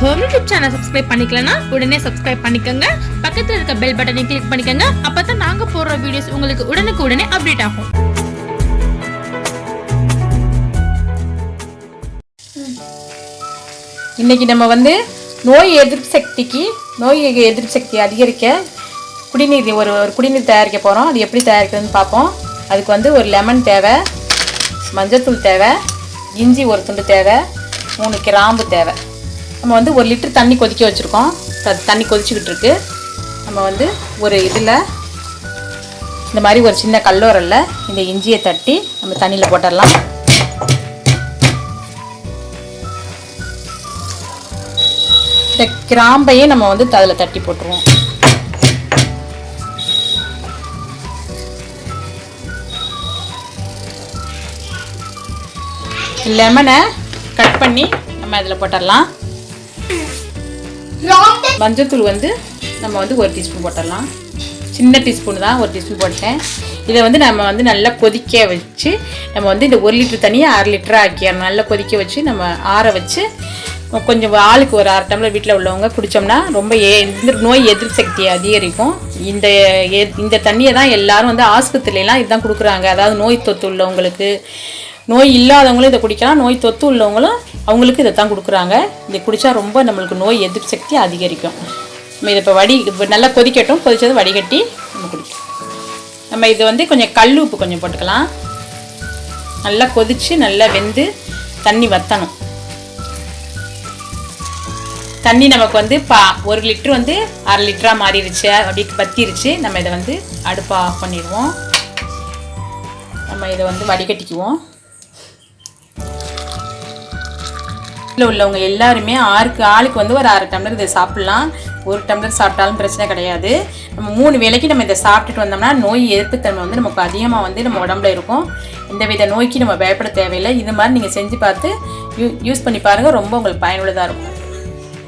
Home YouTube channel subscribe பண்ணிக்கலனா உடனே subscribe பண்ணிக்கங்க. பக்கத்துல இருக்க பெல் பட்டனை கிளிக் பண்ணிக்கங்க. அப்பதான் நாங்க போடுற வீடியோஸ் உங்களுக்கு உடனுக்குடனே அப்டேட் ஆகும். இன்னைக்கு நம்ம நோய் எதிர்ப்பு சக்தி அதிகரிக்க குடிநீர் ஒரு குடிநீர் தயாரிக்க போகிறோம். அது எப்படி தயாரிக்கிறதுன்னு பார்ப்போம். அதுக்கு ஒரு லெமன் தேவை, மஞ்சத்தூள் தேவை, இஞ்சி ஒரு துண்டு தேவை, 3 கிராம்பு தேவை. நம்ம 1 லிட்டர் தண்ணி கொதிக்க வச்சுருக்கோம். தண்ணி கொதிச்சுக்கிட்டு இருக்கு. நம்ம ஒரு இதில் இந்த மாதிரி ஒரு சின்ன கல்லோரலில் இந்த இஞ்சியை தட்டி நம்ம தண்ணியில் போட்டுடலாம். இந்த கிராம்பையும் நம்ம அதில் தட்டி போட்டுருவோம். லெமனை கட் பண்ணி நம்ம அதில் போட்டுடலாம். மஞ்சத்தூள் நம்ம 1 டீஸ்பூன் போட்டுடலாம். சின்ன டீஸ்பூன் தான், 1 டீஸ்பூன் போட்டேன். இதை நம்ம நல்லா கொதிக்க வச்சு நம்ம இந்த 1 லிட்டர் தண்ணியை 1/2 லிட்டராக ஆக்கிடணும். நல்லா கொதிக்க வச்சு நம்ம ஆற வச்சு கொஞ்சம் ஆளுக்கு ஒரு 1/2 டம்ளர் வீட்டில் உள்ளவங்க குடித்தோம்னா ரொம்ப நோய் எதிர்ப்பு சக்தி அதிகரிக்கும். இந்த தண்ணியை தான் எல்லாரும் ஆஸ்பத்திரிலாம் இதுதான் கொடுக்குறாங்க. அதாவது நோய் தொற்று உள்ளவங்களுக்கு, நோய் இல்லாதவங்களும் இதை குடிக்கலாம், நோய் தொற்று உள்ளவங்களும் அவங்களுக்கு இதை தான் கொடுக்குறாங்க. இதை குடித்தா ரொம்ப நம்மளுக்கு நோய் எதிர்ப்பு சக்தி அதிகரிக்கும். நம்ம இதை இப்போ நல்லா கொதிக்கட்டும். கொதித்தது வடிகட்டி நம்ம குடிக்கலாம். நம்ம இது கொஞ்சம் கல் உப்பு கொஞ்சம் போட்டுக்கலாம். நல்லா கொதித்து நல்லா வெந்து தண்ணி வற்றணும். தண்ணி நமக்கு 1 லிட்டர் 1/2 லிட்டராக மாறிடுச்சு, அப்படி வத்திருச்சு. நம்ம இதை அடுப்பை ஆஃப் பண்ணிடுவோம். நம்ம இதை வடிகட்டிக்குவோம். உள்ளவங்க எல்லாருமே ஆளுக்கு ஒரு 1/2 டம்ளர் இதை சாப்பிட்லாம். 1 டம்ளர் சாப்பிட்டாலும் பிரச்சனை கிடையாது. நம்ம 3 வேளைக்கு நம்ம இதை சாப்பிட்டுட்டு வந்தோம்னா நோய் எதிர்ப்புத்தன்மை நமக்கு அதிகமாக நம்ம உடம்புல இருக்கும். எந்தவித நோய்க்கு நம்ம பயப்பட தேவையில்லை. இது மாதிரி நீங்கள் செஞ்சு பார்த்து யூஸ் பண்ணி பாருங்கள். ரொம்ப உங்களுக்கு பயனுள்ளதாக இருக்கும்.